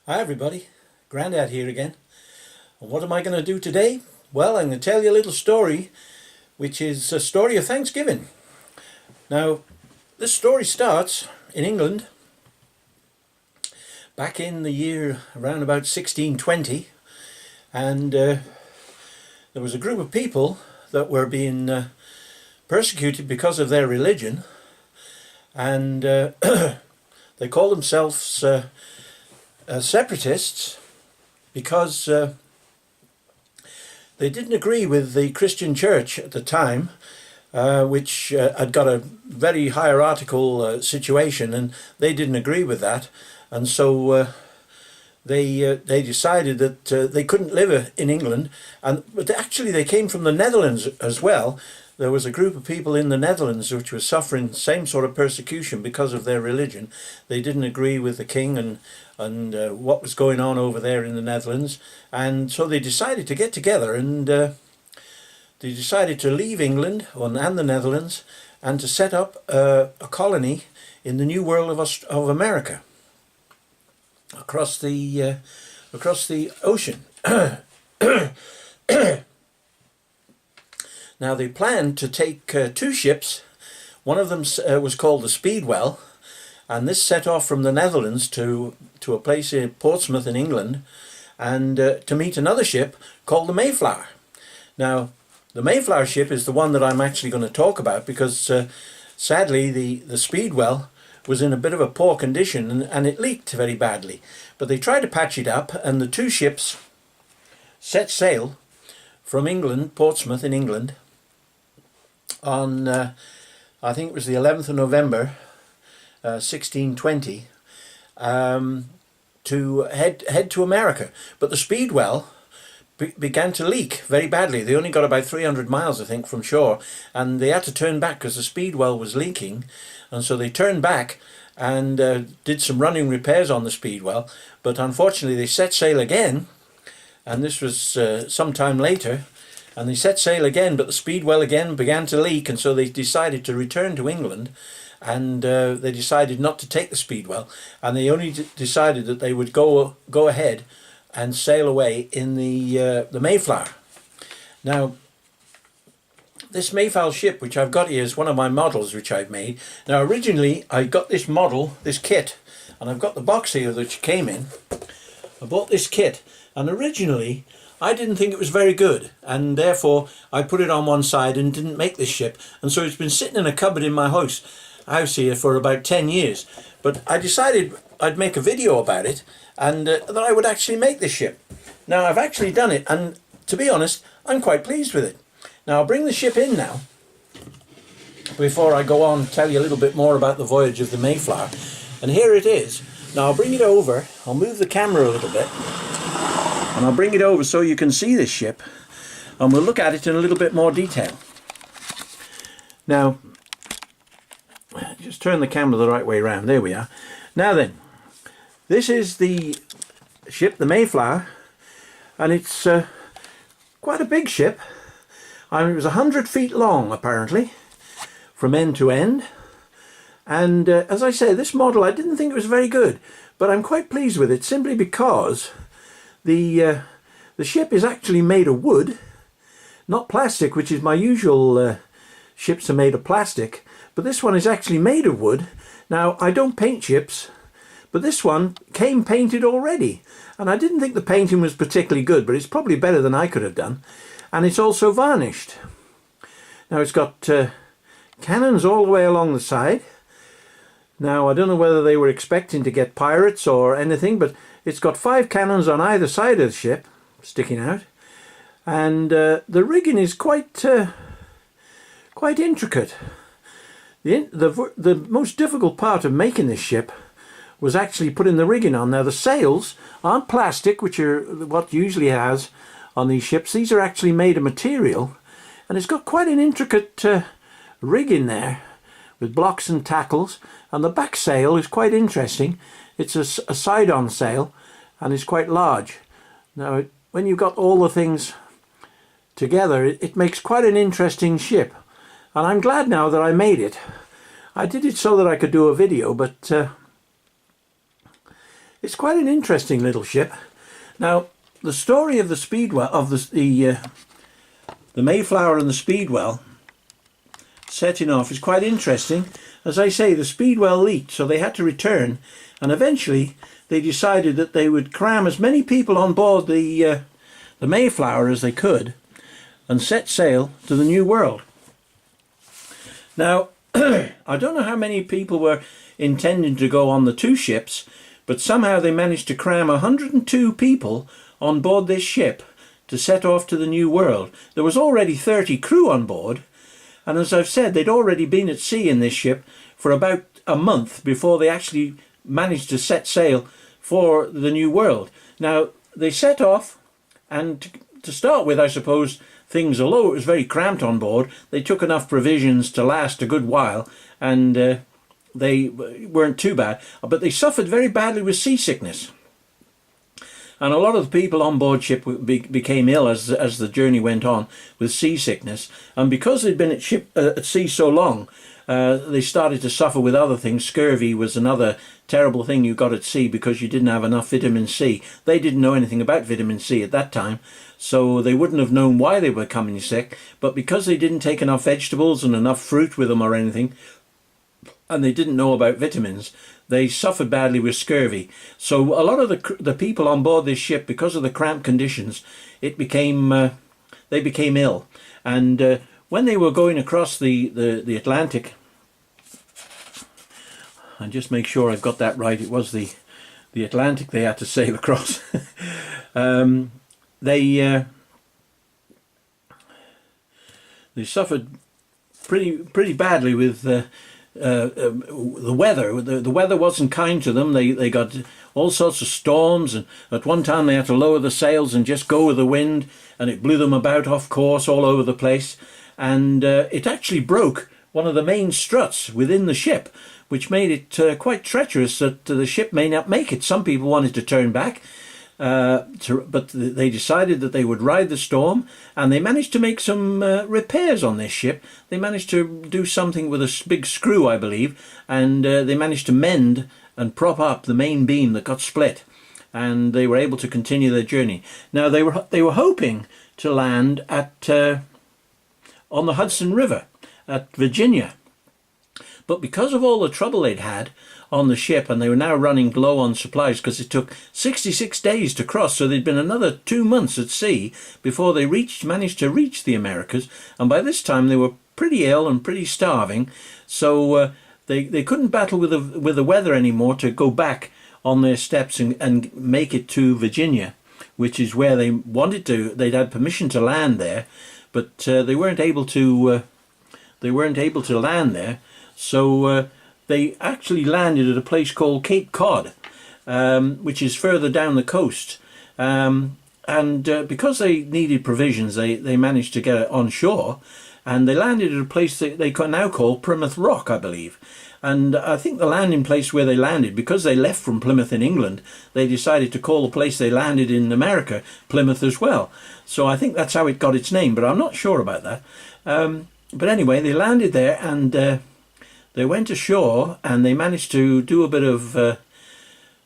Hi everybody, Grandad here again. And what am I going to do today? Well, I'm going to tell you a little story, which is a story of Thanksgiving. Now, this story starts in England, back in the year around about 1620, and there was a group of people that were being persecuted because of their religion, and they called themselves separatists because they didn't agree with the Christian church at the time, which had got a very hierarchical situation, and they didn't agree with that, and so they decided that they couldn't live in England, but actually they came from the Netherlands as well. There was a group of people in the Netherlands which was suffering the same sort of persecution because of their religion. They didn't agree with the king and what was going on over there in the Netherlands, and so they decided to get together, and they decided to leave England and the Netherlands and to set up a colony in the new world of America, across the ocean. Now they planned to take two ships. One of them was called the Speedwell, and this set off from the Netherlands to a place in Portsmouth in England, and to meet another ship called the Mayflower. Now the Mayflower ship is the one that I'm actually going to talk about, because sadly the Speedwell was in a bit of a poor condition, and it leaked very badly. But they tried to patch it up, and the two ships set sail from England, Portsmouth in England, on I think it was the 11th of November 1620, to head to America. But the Speedwell began to leak very badly. They only got about 300 miles, I think, from shore, and they had to turn back because the Speedwell was leaking, and so they turned back and did some running repairs on the Speedwell. But unfortunately they set sail again, and this was some time later, and they set sail again, but the Speedwell again began to leak, and so they decided to return to England, and they decided not to take the Speedwell, and they only decided that they would go ahead and sail away in the Mayflower. Now, this Mayflower ship, which I've got here, is one of my models which I've made. Now, originally I got this model, this kit, and I've got the box here that came in. I bought this kit, and originally I didn't think it was very good, and therefore I put it on one side and didn't make this ship, and so it's been sitting in a cupboard in my house here for about 10 years. But I decided I'd make a video about it, and that I would actually make this ship. Now I've actually done it, and to be honest, I'm quite pleased with it. Now I'll bring the ship in now, before I go on and tell you a little bit more about the voyage of the Mayflower. And here it is. Now I'll bring it over, I'll move the camera a little bit, and I'll bring it over so you can see this ship, and we'll look at it in a little bit more detail. Now, just turn the camera the right way around. There we are. Now then, this is the ship, the Mayflower, and it's quite a big ship. I mean, it was 100 feet long, apparently, from end to end. And as I say, this model, I didn't think it was very good, but I'm quite pleased with it, simply because the ship is actually made of wood, not plastic, which is my usual ships are made of plastic, but this one is actually made of wood. Now, I don't paint ships, but this one came painted already, and I didn't think the painting was particularly good, but it's probably better than I could have done. And it's also varnished. Now it's got cannons all the way along the side. Now I don't know whether they were expecting to get pirates or anything, but it's got 5 cannons on either side of the ship sticking out, and the rigging is quite intricate. The most difficult part of making this ship was actually putting the rigging on. Now the sails aren't plastic, which are what usually has on these ships. These are actually made of material, and it's got quite an intricate rig in there with blocks and tackles, and the back sail is quite interesting. It's a side-on sail, and it's quite large. Now when you've got all the things together, it makes quite an interesting ship, and I'm glad now that I made it. I did it so that I could do a video, but It's quite an interesting little ship. Now, the story of the Speedwell, of the Mayflower and the Speedwell setting off is quite interesting. As I say, the Speedwell leaked, so they had to return, and eventually they decided that they would cram as many people on board the Mayflower as they could and set sail to the New World. Now, I don't know how many people were intending to go on the two ships, but somehow they managed to cram 102 people on board this ship to set off to the New World. There was already 30 crew on board, and as I've said, they'd already been at sea in this ship for about a month before they actually managed to set sail for the New World. Now, they set off, and to start with, I suppose, things, although it was very cramped on board, they took enough provisions to last a good while, and they weren't too bad. But they suffered very badly with seasickness. And a lot of the people on board ship became ill as the journey went on with seasickness. And because they'd been at sea so long, they started to suffer with other things. Scurvy was another terrible thing you got at sea because you didn't have enough vitamin C. They didn't know anything about vitamin C at that time, so they wouldn't have known why they were becoming sick. But because they didn't take enough vegetables and enough fruit with them or anything, and they didn't know about vitamins, they suffered badly with scurvy. So a lot of the people on board this ship, because of the cramped conditions, they became ill. And when they were going across the Atlantic, and just make sure I've got that right, it was the Atlantic they had to sail across. They suffered pretty badly with the weather. The weather wasn't kind to them. They got all sorts of storms, and at one time they had to lower the sails and just go with the wind, and it blew them about off course all over the place. And it actually broke one of the main struts within the ship, which made it quite treacherous that the ship may not make it. Some people wanted to turn back, but they decided that they would ride the storm, and they managed to make some repairs on this ship. They managed to do something with a big screw, I believe, and they managed to mend and prop up the main beam that got split, and they were able to continue their journey. Now they were hoping to land at on the Hudson River at Virginia, but because of all the trouble they'd had on the ship, and they were now running low on supplies because it took 66 days to cross, so they'd been another 2 months at sea before they managed to reach the Americas, and by this time they were pretty ill and pretty starving, so they couldn't battle with the weather anymore to go back on their steps and make it to Virginia, which is where they wanted to. They'd had permission to land there, but they weren't able to land there, so they actually landed at a place called Cape Cod, which is further down the coast. And because they needed provisions, they managed to get on shore, and they landed at a place that they now call Plymouth Rock, I believe. And I think the landing place where they landed, because they left from Plymouth in England, they decided to call the place they landed in America Plymouth as well. So I think that's how it got its name, but I'm not sure about that. But anyway, they landed there, and they went ashore, and they managed to do a bit of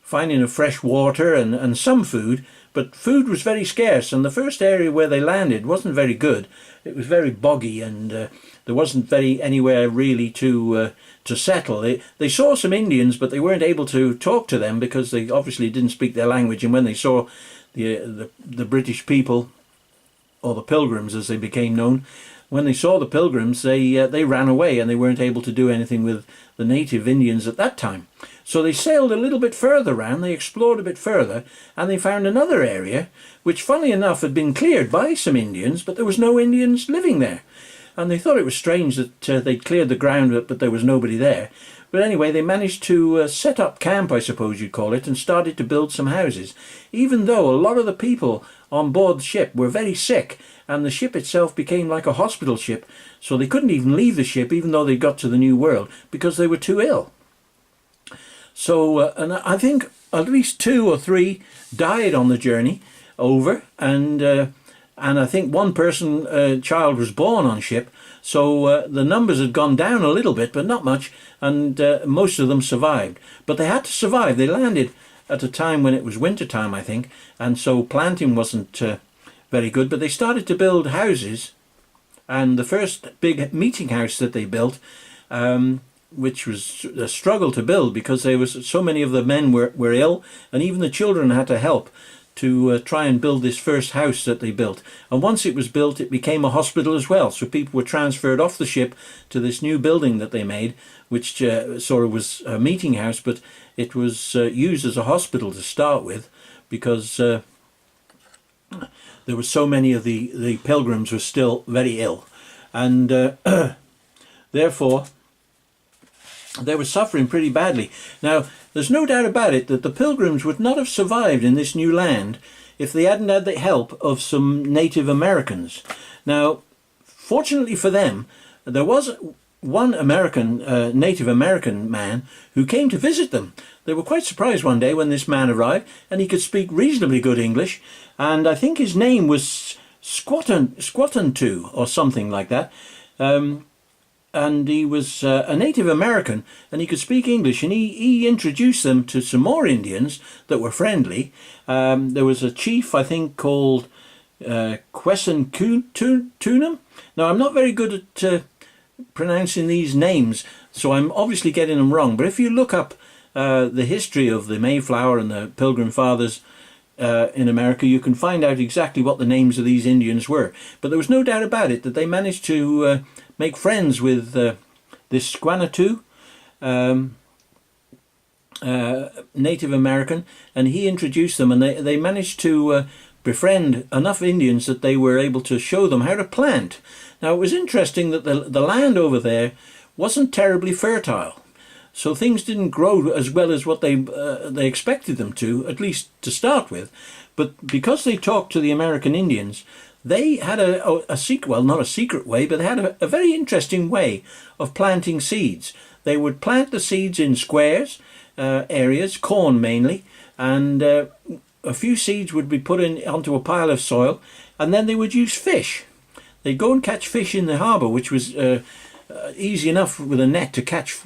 finding of fresh water and some food, but food was very scarce, and the first area where they landed wasn't very good. It was very boggy, and there wasn't anywhere really to settle. They saw some Indians, but they weren't able to talk to them because they obviously didn't speak their language, and when they saw the British people, or the pilgrims as they became known, when they saw the pilgrims, they ran away, and they weren't able to do anything with the native Indians at that time. So they sailed a little bit further round, they explored a bit further, and they found another area, which funnily enough had been cleared by some Indians, but there was no Indians living there. And they thought it was strange that they'd cleared the ground, but there was nobody there. But anyway, they managed to set up camp, I suppose you'd call it, and started to build some houses, even though a lot of the people on board the ship were very sick, and the ship itself became like a hospital ship, so they couldn't even leave the ship even though they got to the New World because they were too ill. So, and I think at least 2 or 3 died on the journey over, and I think one child was born on ship, so the numbers had gone down a little bit, but not much, and most of them survived. But they had to survive. They landed at a time when it was winter time, I think, and so planting wasn't very good. But they started to build houses, and the first big meeting house that they built, which was a struggle to build because there was so many of the men were ill, and even the children had to help to try and build this first house that they built. And once it was built, it became a hospital as well. So people were transferred off the ship to this new building that they made, which sort of was a meeting house, but it was used as a hospital to start with, because there were so many of the pilgrims were still very ill, and therefore they were suffering pretty badly. Now, there's no doubt about it that the pilgrims would not have survived in this new land if they hadn't had the help of some Native Americans. Now, fortunately for them, there was one Native American man who came to visit them. They were quite surprised one day when this man arrived, and he could speak reasonably good English, and I think his name was Squatantu or something like that. And he was a Native American, and he could speak English, and he introduced them to some more Indians that were friendly. There was a chief, I think, called Quessentunum. Now, I'm not very good at pronouncing these names, so I'm obviously getting them wrong, but if you look up the history of the Mayflower and the Pilgrim Fathers in America, you can find out exactly what the names of these Indians were. But there was no doubt about it that they managed to make friends with this Squanatu Native American, and he introduced them, and they managed to befriend enough Indians that they were able to show them how to plant. Now, it was interesting that the land over there wasn't terribly fertile, so things didn't grow as well as what they expected them to, at least to start with. But because they talked to the American Indians, they had a secret, well, not a secret way, but they had a very interesting way of planting seeds. They would plant the seeds in squares, areas, corn mainly, and a few seeds would be put onto a pile of soil, and then they would use fish. They'd go and catch fish in the harbour, which was easy enough with a net to catch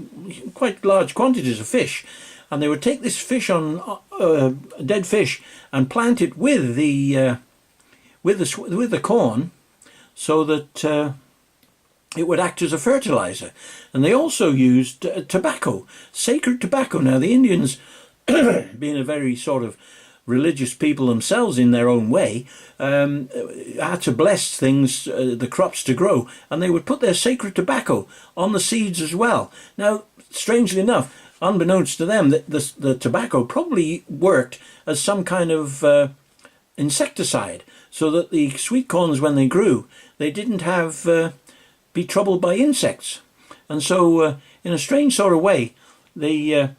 quite large quantities of fish. And they would take this fish on dead fish and plant it with the corn, so that it would act as a fertilizer. And they also used tobacco, sacred tobacco. Now, the Indians, being a very sort of religious people themselves in their own way, had to bless things, the crops to grow, and they would put their sacred tobacco on the seeds as well. Now, strangely enough, unbeknownst to them, the tobacco probably worked as some kind of insecticide, so that the sweet corns, when they grew, they didn't be troubled by insects. And so, in a strange sort of way, the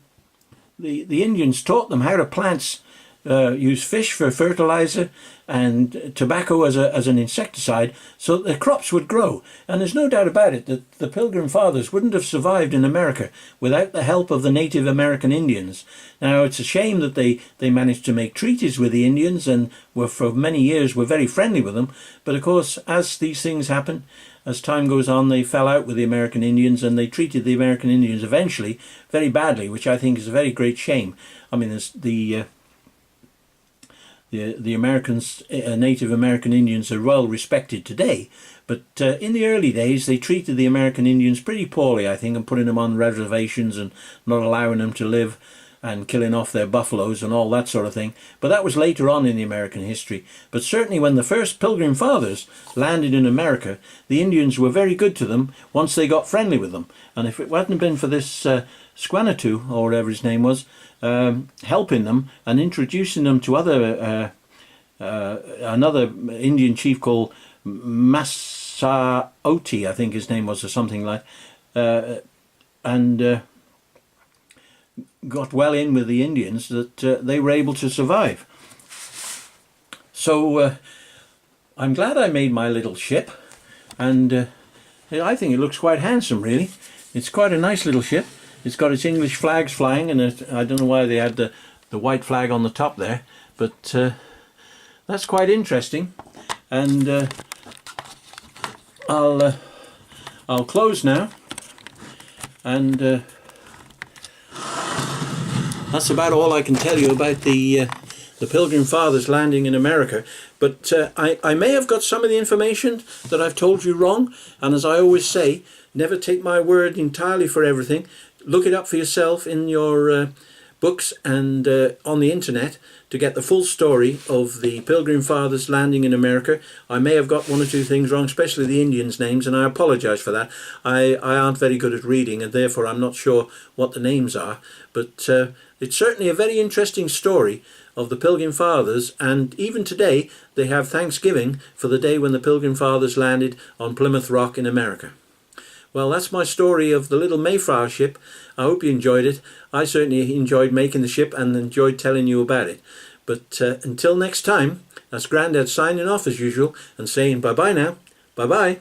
Indians taught them how to plant, use fish for fertilizer and tobacco as an insecticide, so that their crops would grow. And there's no doubt about it that the Pilgrim Fathers wouldn't have survived in America without the help of the Native American Indians. Now, it's a shame that they managed to make treaties with the Indians, and for many years were very friendly with them. But of course, as these things happen, as time goes on, they fell out with the American Indians, and they treated the American Indians eventually very badly, which I think is a very great shame. I mean, the Americans, Native American Indians, are well respected today, but in the early days they treated the American Indians pretty poorly, I think, and putting them on reservations and not allowing them to live, and killing off their buffaloes and all that sort of thing. But that was later on in the American history. But certainly when the first Pilgrim Fathers landed in America, the Indians were very good to them once they got friendly with them. And if it hadn't been for this Squanatu, or whatever his name was, helping them and introducing them to another Indian chief called Massaoti, I think his name was, or something like, and got well in with the Indians, that they were able to survive. So I'm glad I made my little ship, and I think it looks quite handsome, really. It's quite a nice little ship. It's got its English flags flying, and I don't know why they had the white flag on the top there, but that's quite interesting. And I'll close now, and that's about all I can tell you about the Pilgrim Fathers landing in America. But I may have got some of the information that I've told you wrong, and as I always say, never take my word entirely for everything. Look it up for yourself in your books and on the internet to get the full story of the Pilgrim Fathers landing in America. I may have got one or two things wrong, especially the Indians' names, and I apologise for that. I aren't very good at reading, and therefore I'm not sure what the names are. But it's certainly a very interesting story of the Pilgrim Fathers, and even today they have Thanksgiving for the day when the Pilgrim Fathers landed on Plymouth Rock in America. Well, that's my story of the little Mayflower ship. I hope you enjoyed it. I certainly enjoyed making the ship and enjoyed telling you about it. But until next time, that's Grandad signing off as usual and saying bye-bye now. Bye-bye.